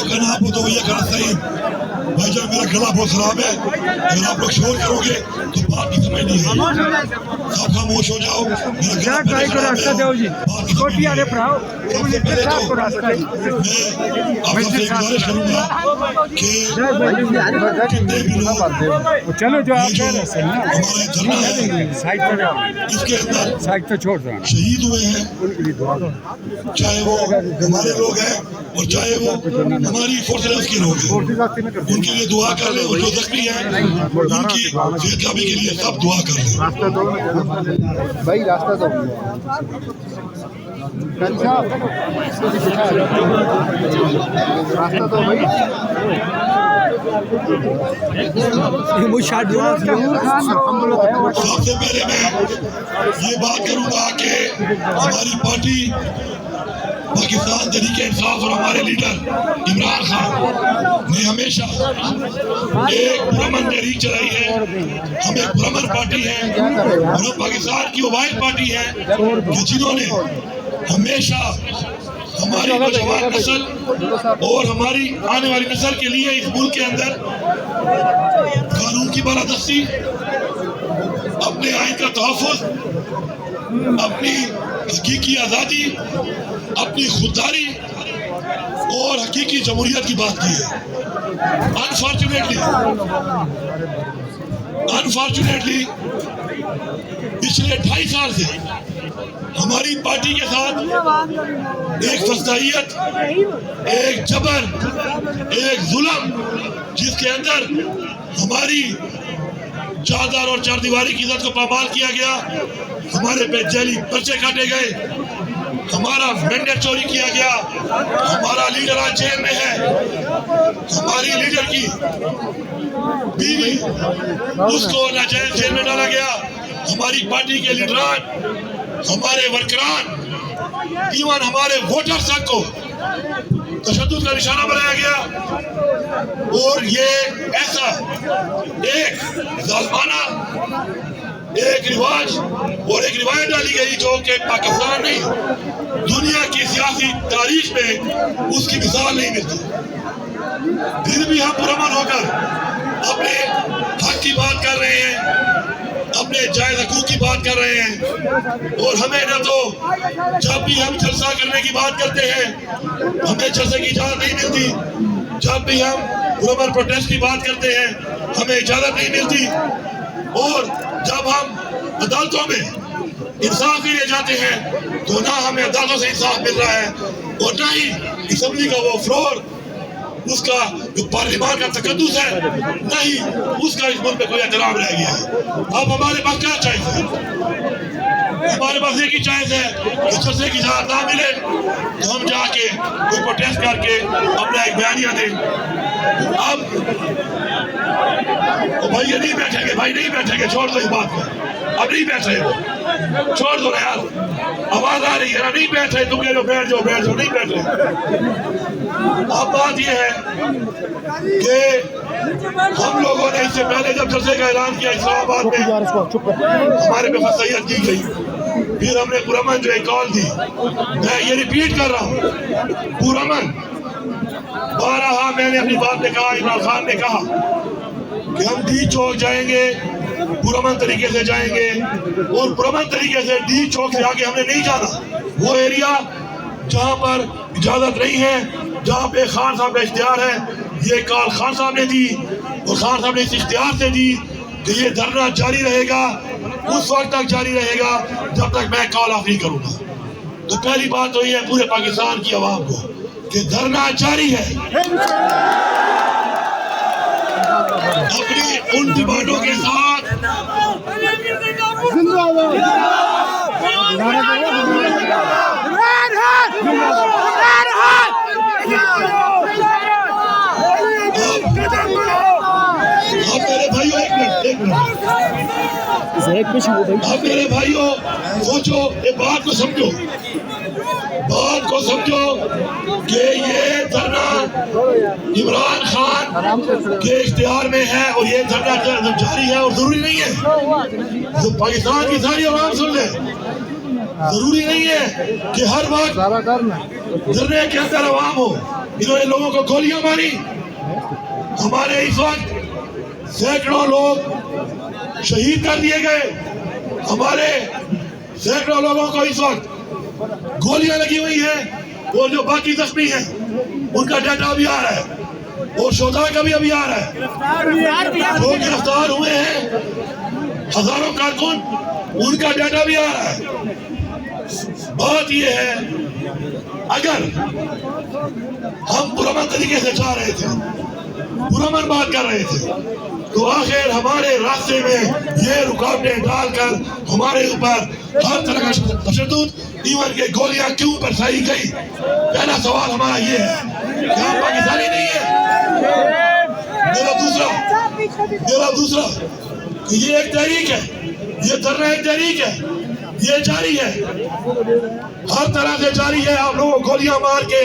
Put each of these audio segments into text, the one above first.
कहना आपको तो भैया गलत नहीं। भाई जब मेरा गला बहुत खराब है, अगर आप लोग शोर करोगे तो बात की समझ नहीं आएगी। आप खामोश हो जाओ, मेरा गला पहले खराब है, बात की समझ नहीं आएगी। सबसे पहले तो मैं आप सबसे गुजारिश करूंगा कि जितने भी लोग चलो जो आप हमारा धरना है इसके अंदर छोड़ दो शहीद हुए हैं, चाहे वो हमारे लोग हैं और चाहे वो हमारी फोर्सेस के लोग हैं, उनके लिए दुआ कर लें। और जो जख्मी हैं उनकी सेहतयाबी के लिए सब दुआ कर लें। भाई रास्ता दो रास्ता दो भाई सबसे पहले मैं ये बात करूंगा कि हमारी पार्टी पाकिस्तान तहरीक इंसाफ और हमारे लीडर इमरान खान ने हमेशा एक पुरअमन तहरीक चलाई है। हम एक पुरअमन पार्टी है और हम पाकिस्तान की वो वाहिद पार्टी है कि जिन्होंने हमेशा हमारी नौजवान नस्ल और हमारी आने वाली नस्ल के लिए इस मुल्क के अंदर कानून की बालादस्ती, अपने आइन का तहफ़्फ़ुज़, अपनी हकीकी आज़ादी, अपनी खुददारी और हकीकी जमहूरियत की बात की है। अनफॉर्चुनेटली पिछले 2.5 साल से हमारी पार्टी के साथ एक फसाइयत, एक जबर, एक जुल्म, जिसके अंदर हमारी चादर और चारदीवारी की इज्जत को पामाल किया गया, हमारे पे जेली पर्चे काटे गए, हमारा मैंडेट चोरी किया गया, हमारा लीडर आज जेल में है, हमारी लीडर की बीवी उसको नाजायज जेल में डाला गया, हमारी पार्टी के लीडरान, हमारे वर्करान, इवन हमारे वोटर्स तक को तशद्दुद का निशाना बनाया गया। और ये ऐसा एक जालिमाना एक रिवाज और एक रिवायत डाली गई जो कि पाकिस्तान नहीं, दुनिया की सियासी तारीख में उसकी मिसाल नहीं मिलती। फिर भी हम पुरअमन होकर अपने हक की बात कर रहे हैं, अपने जायज़ हकूक़ की बात कर रहे हैं। और हमें न तो जब भी हम जलसा करने की बात करते हैं हमें जलसे की इजाज़त नहीं मिलती, जब भी हम पुरअमन प्रोटेस्ट की बात करते हैं हमें इजाज़त नहीं मिलती, और जब हम अदालतों में इंसाफ के लिए जाते हैं तो ना हमें अदालतों से इंसाफ मिल रहा है और ना ही असम्बली का वो फ्लोर, उसका जो पार्लियामेंट का तकद्दुस है, नहीं उसका इस मुल्क में कोई एहतराम रह गया है। अब हमारे पास क्या चॉइस है? हमारे पास एक ही चॉइस है कि जलसे की इजाज़त ना मिले तो हम जाके कोई प्रोटेस्ट करके अपना एक बयानिया दें। अब तो भाई ये नहीं बैठेंगे, भाई नहीं बैठेंगे, छोड़ दो इस बात को, अब नहीं बैठ रहे हो, छोड़ दो ना यार, आवाज आ रही है ना, नहीं बैठ रहे, तुम कह रहे हो बैठ जाओ, नहीं बैठ रहे। अब बात यह है कि हम लोगों ने इससे पहले जब जलसे का ऐलान किया इस्लामाबाद में हमारे पे फसाइयत की गई, फिर हमने पुरअमन जो एक कॉल दी, मैं ये रिपीट कर रहा हूँ, पुरअमन 12 मैंने अपनी बात में कहा, इमरान खान ने कहा कि हम डी चौक जाएंगे, पुरअमन तरीके से जाएंगे, और पुरअमन तरीके से डी चौक से आगे हमने नहीं जाना। वो एरिया जहाँ पर इजाज़त नहीं है, जहाँ पे खान साहब का इख्तियार है, ये कॉल खान साहब ने दी और खान साहब ने इस इख्तियार से दी कि ये धरना जारी रहेगा, उस वक्त तक जारी रहेगा जब तक मैं कॉल ऑफ नहीं करूँगा। तो पहली बात तो ये है पूरे पाकिस्तान की आवाम को कि धरना जारी है। अपनी उन डिमांडों के साथ मेरे भाइयों एक मिनट अब मेरे भाइयों सोचो, ये बात को समझो कि ये धरना इमरान खान के इख्तियार में है और ये धरना जारी है, और जरूरी नहीं है तो पाकिस्तान की सारी आवाम सुन ले, जरूरी नहीं है कि हर वक्त धरने के अंदर आवाम हो, इन्होंने लोगों को गोलियां मारी। हमारे इस वक्त सैकड़ों लोग शहीद कर दिए गए। हमारे सैकड़ों लोगों को इस वक्त गोलियां लगी हुई हैं और जो बाकी जख्मी हैं उनका डाटा भी आ रहा है और शोधा का भी अभी आ रहा है। जो गिरफ्तार हुए हैं हजारों कारकुन, उनका डाटा भी आ रहा है। बात यह है, अगर हम पुरअमन तरीके से जा रहे थे, पुरअमन बात कर रहे थे, तो आखिर हमारे रास्ते में ये रुकावटें डालकर हमारे ऊपर हर तरह का तशद्दुद, इवन के गोलियां क्यों बरसाई गई? पहला सवाल हमारा ये है, क्या पाकिस्तानी नहीं है? मेरा दूसरा कि ये एक तहरीक है, ये धरना एक तहरीक है, ये जारी है, हर तरह से जारी है। आप लोगों को गोलियां मार के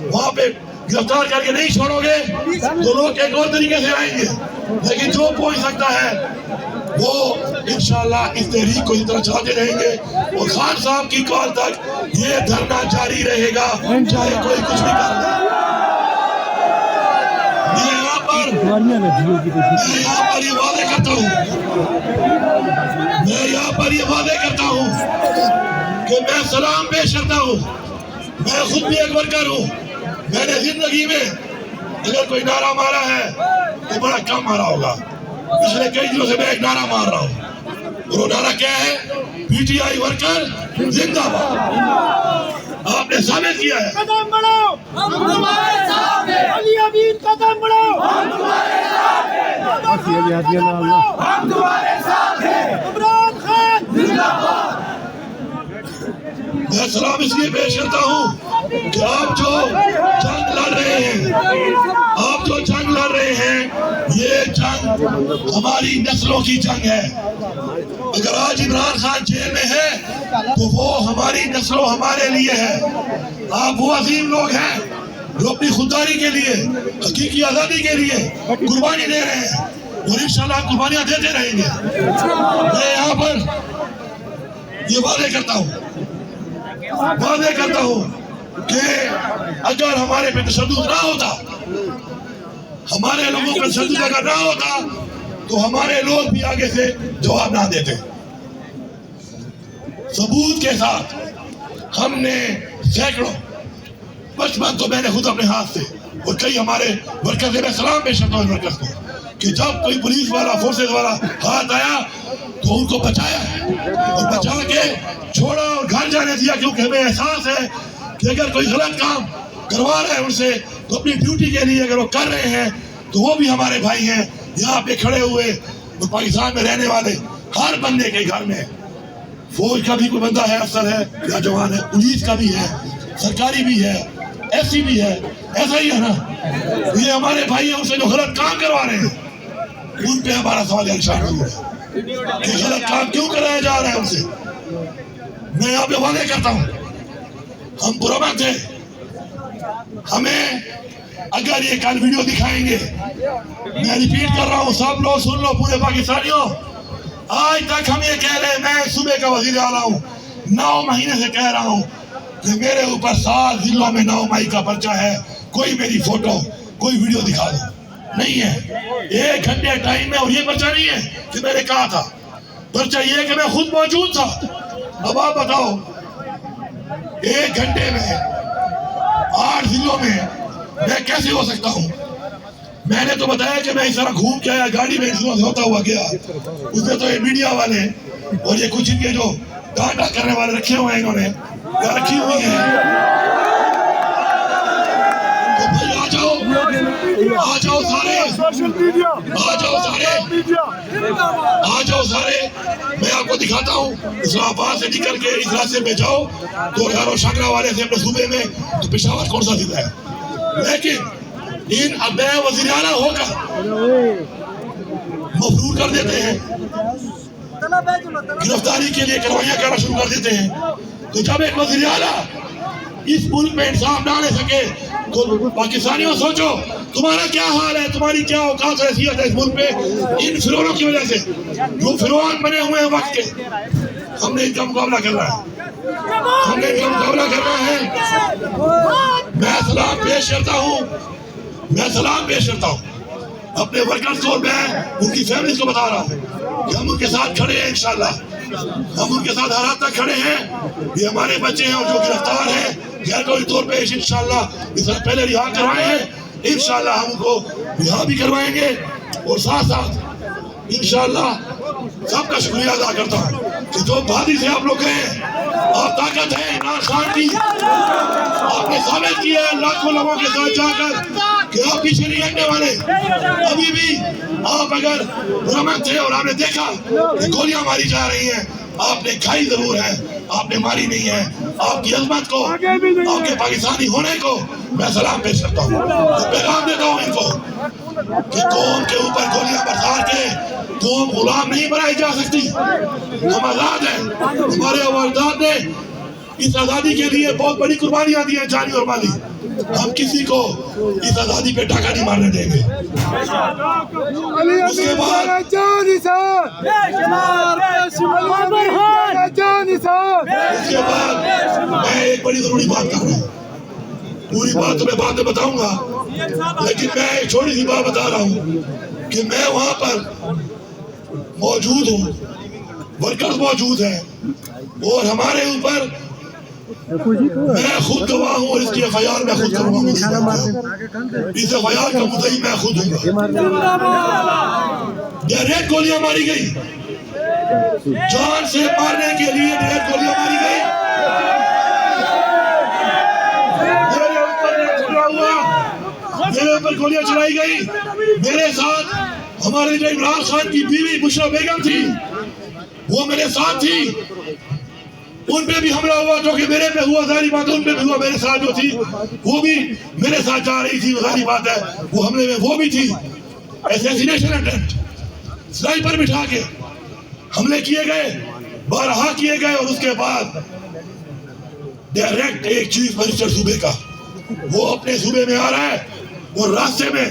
वहां पे गिरफ्तार करके नहीं छोड़ोगे तो लोग एक और तरीके से आएंगे, लेकिन जो पहुंच सकता है वो इंशाल्लाह इस तहरीक को इस तरह चलाते रहेंगे और खान साहब की कॉल तक ये धरना जारी रहेगा, चाहे कोई कुछ भी कर ले। मैं यहाँ पर ये वादे करता हूँ, मैं यहाँ पर ये वादे करता हूँ कि मैं सलाम पेश करता हूँ। मैं खुद भी एक वर्कर हूँ। मैंने जिंदगी में अगर कोई नारा मारा है तो बड़ा कम मारा होगा। पिछले कई दिनों से मैं एक नारा मार रहा हूँ और वो नारा क्या है? पीटीआई वर्कर जिंदाबाद। आपने साबित किया है। कदम बढ़ाओ, हम तुम्हारे साथ हैं। अली अमीन कदम बढ़ाओ, हम तुम्हारे साथ हैं। हम तुम्हारे साथ हैं। इमरान खान जिंदाबाद। मैं सलाम इसलिए पेश करता हूँ कि आप जो जंग लड़ रहे हैं, आप जो जंग लड़ रहे हैं, ये जंग हमारी नस्लों की जंग है। अगर आज इमरान खान जेल में है तो वो हमारी नस्लों, हमारे लिए है। आप वो अजीम लोग हैं जो अपनी खुददारी के लिए, हकीकी आजादी के लिए कुर्बानी दे रहे हैं और इंशाल्लाह कुर्बानियां देते रहेंगे। मैं यहाँ पर ये वादे करता हूँ कि अगर हमारे पे तशद्दुद ना होता, हमारे लोगों पे तशद्दुद अगर ना होता तो हमारे लोग भी आगे से जवाब ना देते। सबूत के साथ हमने सैकड़ों, 55 तो मैंने खुद अपने हाथ से और कई हमारे वर्कर से मैं सलाम पेश करता हूँ वर्कर्स को कि जब कोई पुलिस वाला, फोर्सेस वाला हाथ आया तो उनको बचाया और बचा के छोड़ा और घर जाने दिया, क्योंकि हमें एहसास है कि अगर कोई गलत काम करवा रहे हैं उनसे तो अपनी ड्यूटी के लिए अगर वो कर रहे हैं तो वो भी हमारे भाई हैं। यहाँ पे खड़े हुए तो पाकिस्तान में रहने वाले हर बंदे के घर में फौज का भी कोई बंदा है, अफसर है या जवान है, पुलिस का भी है, सरकारी भी है, ऐसी भी है, ऐसा ही है ना। ये हमारे भाई हैं, उनसे जो गलत काम करवा रहे हैं उन पे हमारा सवाल निशान है कि गलत काम क्यों कराया जा रहा है उनसे। मैं यहाँ पे वादे करता हूँ, हम पुरअमन थे। हमें अगर ये कल वीडियो दिखाएंगे, मैं रिपीट कर रहा हूँ, सब लोग सुन लो, पूरे पाकिस्तानियों, आज तक हम ये कह रहे हैं, मैं सूबे का वजीर आला हूँ, 9 महीने से कह रहा हूँ कि मेरे ऊपर 7 जिलों में 9 मई का पर्चा है, कोई मेरी फोटो, कोई वीडियो दिखा दो। नहीं है, 1 घंटे टाइम में, और ये पर्चा नहीं है कि मैंने कहा था, पर्चा ये कि मैं खुद मौजूद था। अब आप बताओ, 1 घंटे में 8 जिलों में मैं कैसे हो सकता हूँ? मैंने तो बताया कि मैं इस तरह घूम के आया, गाड़ी में होता हुआ गया। उसमें तो ये मीडिया वाले और ये कुछ इनके जो डाटा करने वाले रखे हुए हैं, इन्होंने रखी हुई है। तो भाई आ जाओ सारे, आ जाओ सारे। मैं आपको दिखाता हूँ, इस्लामाबाद से निकल के इस रास्ते में जाओ तो हजारों शाकरा वाले से अपने सूबे में, तो पेशावर कौन सा जिला है? लेकिन इन अब वज़ीर आला होकर मफरूर कर देते हैं, गिरफ्तारी के लिए कार्रवाइयां करना शुरू कर देते हैं। तो जब एक वज़ीर आला इस मुल्क में इंसाफ ना ले सके तो पाकिस्तानियों सोचो तुम्हारा क्या हाल है, तुम्हारी क्या औकात हैसियत है इस मुल्क में। इन फिरौनों की वजह से, जो फिरौन बने हुए हैं वक्त के, हमने इनका मुकाबला करना है। हमने इनका मुकाबला करना है। मैं सलाम पेश करता हूँ, अपने वर्कर्स को, मैं उनकी फैमिली को बता रहा हूँ कि हम उनके साथ खड़े हैं। इंशाल्लाह हम उनके साथ हर हाथ तक खड़े हैं। ये हमारे बच्चे हैं और जो गिरफ्तार हैं गैर कानूनी तौर पे इंशाल्लाह इससे पहले रिहा करवाए हैं, इंशाल्लाह हम उनको रिहा भी करवाएंगे। और साथ साथ इंशाल्लाह सबका शुक्रिया अदा करता हूँ कि जो बहादुरी से आप लोग गए, आप ताकत है इमरान खान की, आपने साबित किया है लाखों लोगों के साथ जाकर कि आप पीछे नहीं हटने वाले। अभी भी आप अगर भ्रमण थे और आपने देखा कि गोलियां मारी जा रही हैं, आपने खाई जरूर है, आपने मारी नहीं है। आपकी अजमत को, आपके पाकिस्तानी होने को मैं सलाम पेश करता हूँ। तो पैगाम देता हूँ इनको कि कौम के ऊपर गोलियां बरसात के कौम गुलाम नहीं बनाई जा सकती। हम आजाद हैं। हमारे अवाजदाद ने इस आजादी के लिए बहुत बड़ी कुर्बानियां दी हैं, जानी और माली। हम किसी को इस आजादी पे डाका नहीं मारने देंगे। उसके बाद मैं एक बड़ी जरूरी बात कर रहा हूँ। पूरी बात तो मैं बाद में बताऊंगा, लेकिन मैं एक छोटी सी बात बता रहा हूँ कि मैं वहां पर मौजूद हूँ, वर्कर्स मौजूद हैं और हमारे ऊपर मैं खुद गवाह हूँ और इसकी FIR मैं खुद करूँगा। इस FIR का मुद्दई मैं खुद हूँ। डायरेक्ट गोलियां मारी गई, जान से मारने के लिए डायरेक्ट गोलियां मारी गई। मेरे ऊपर गोलियां चलाई गई। मेरे साथ हमारे जो इमरान खान की बीवी बुशरा बेगम थी, वो मेरे साथ थी। उन पे भी हमला हुआ, जो कि मेरे पे हुआ, जाहिर बात है उन पे भी हुआ। मेरे साथ जो थी वो भी मेरे साथ जा रही थी, जाहिर बात है वो हमले में वो भी थी। असैसिनेशन अटेम्प्ट, स्नाइपर बिठा के हमले किए गए, 12 किए गए। और उसके बाद डायरेक्ट एक चीफ मिनिस्टर सूबे का, वो अपने सूबे में आ रहा है और रास्ते में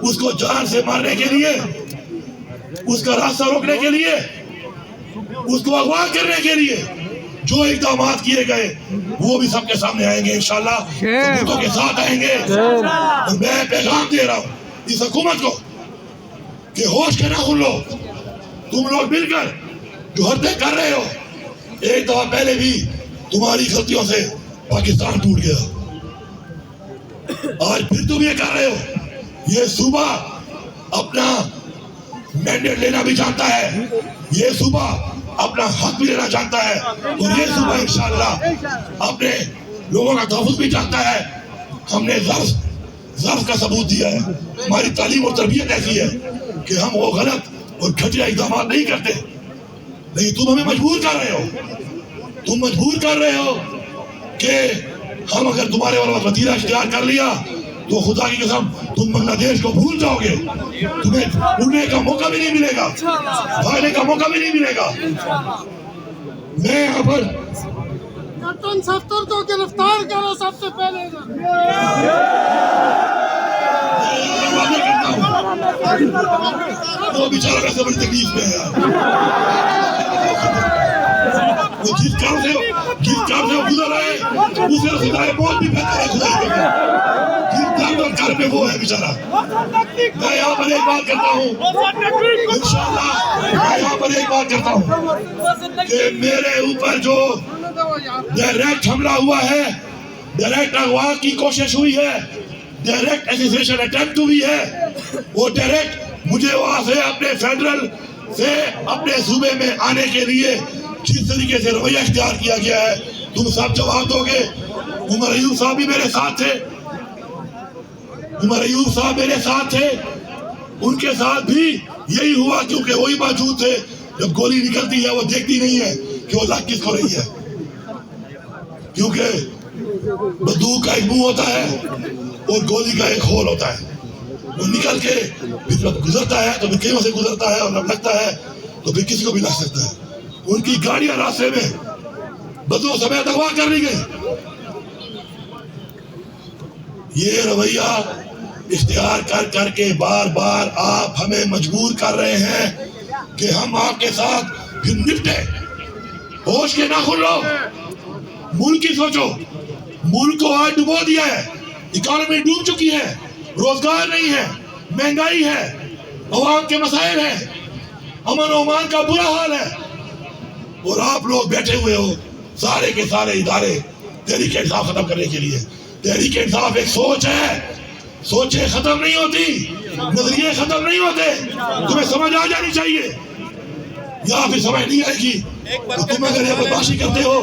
उसको जान से मारने के लिए, उसका रास्ता रोकने के लिए, उसको अगवा करने के लिए जो इक़दाम किए गए वो भी सबके सामने आएंगे इंशाल्लाह, सबूतों के साथ आएंगे। और मैं पैगाम दे रहा हूँ इस हुकूमत को कि होश के ना खुल लो। तुम लोग मिलकर जो हरकतें कर रहे हो, एक दफा पहले भी तुम्हारी गलतियों से पाकिस्तान टूट गया, आज फिर तुम ये कर रहे हो। ये सूबा अपना मैंडेट लेना भी जानता है, ये सूबा अपना हक भी लेना चाहता है, और ये सूबा इंशाअल्लाह अपने लोगों का तहफ़्फ़ुज़ भी चाहता है। हमने ज़र्फ़ का सबूत दिया है। हमारी तालीम और तरबियत ऐसी है कि हम वो गलत और घटिया इक़दाम नहीं करते। लेकिन तुम हमें मजबूर कर रहे हो, तुम मजबूर कर रहे हो कि हम अगर तुम्हारे वाला वतीरा इख्तियार कर लिया तो खुदा की कसम तुम बांग्लादेश को भूल जाओगे। तुम्हें उड़ने का मौका भी नहीं मिलेगा, भागने का मौका भी नहीं मिलेगा। मैं यहाँ पर कैप्टन सफ्तर को गिरफ्तार करो सबसे पहले। वो बेचारा वैसे बड़ी तकलीफ में है यार। वो जिस काम से वो गुजर रहा है उसे खुदाए मौत भी बेहतर है। खुदा घर पे वो है बेचारा। मैं यहाँ पर एक बात करता हूँ इंशाअल्लाह, मैं यहाँ पर एक बात करता हूँ कि मेरे ऊपर जो डायरेक्ट हमला हुआ है, डायरेक्ट अगवा की कोशिश हुई है, डायरेक्ट असैसिनेशन अटेम्प्ट हुई है, वो डायरेक्ट मुझे वहाँ से अपने फेडरल से अपने सूबे में आने के लिए जिस तरीके से रवैया इख्तियार किया गया है, तुम सब जवाब दोगे। उमर अयूब साहब भी मेरे साथ थे, उमर अयूब साहब मेरे साथ थे, उनके साथ भी यही हुआ क्योंकि वही मौजूद थे। जब गोली निकलती है वो देखती नहीं है कि वो लग किसको रही है, क्योंकि बंदूक का एक मुंह होता है और गोली का एक होल होता है। वो निकल के फिर जब गुजरता है तो फिर कहीं से गुजरता है और जब लगता है तो फिर किसी को भी लग सकता है। उनकी गाड़ियां रास्ते में बंदूक समेत अगवा कर ली गई। ये रवैया इख्तियार कर करके बार बार आप हमें मजबूर कर रहे हैं कि हम आपके साथ फिर निपटे। होश के ना खुलो, मुल्क की सोचो। मुल्क को आज डुबो दिया है, इकोनॉमी डूब चुकी है, रोजगार नहीं है, महंगाई है, अवाम के मसाइल है, अमन ओमान का बुरा हाल है, और आप लोग बैठे हुए हो सारे के सारे इदारे तहरीक इंसाफ खत्म करने के लिए। तहरीक इंसाफ एक सोच है, सोचें खत्म नहीं होती, नजरिए खत्म नहीं होते। तुम्हें समझ आ जानी चाहिए, या फिर समझ नहीं आएगी तो तुम अगर ये बदमाशी करते हो,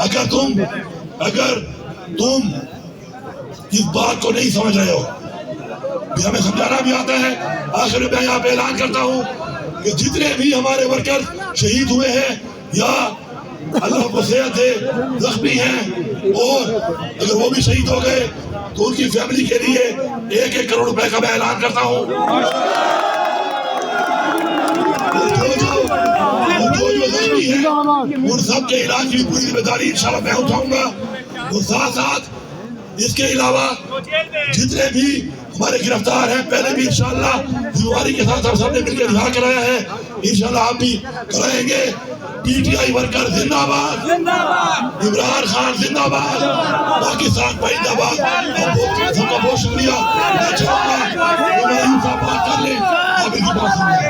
अगर तुम इस बात को नहीं समझ रहे हो, हमें समझाना भी आता है। आखिर में मैं यहाँ पे ऐलान करता हूँ कि जितने भी हमारे वर्कर शहीद हुए हैं या अल्लाह को सेहत है, जख्मी हैं, और अगर वो भी शहीद हो गए तो उनकी फैमिली के लिए 1-1 करोड़ रुपए का मैं ऐलान करता हूँ। जो जख्मी है उन सब के इलाज की पूरी जिम्मेदारी इंशाल्लाह मैं उठाऊंगा। और साथ साथ इसके अलावा जितने भी हमारे गिरफ्तार हैं, पहले भी इंशाल्लाह जिम्मेदारी के साथ हम सबने मिलकर रिहा कराया है, इंशाल्लाह आप भी कराएंगे। पीटीआई वर्कर जिंदाबाद, इमरान खान जिंदाबाद, पाकिस्तान जिंदाबाद। सबका बहुत शुक्रिया। मैं चाहूंगा बात कर ले, आप इनकी बात सुनिए।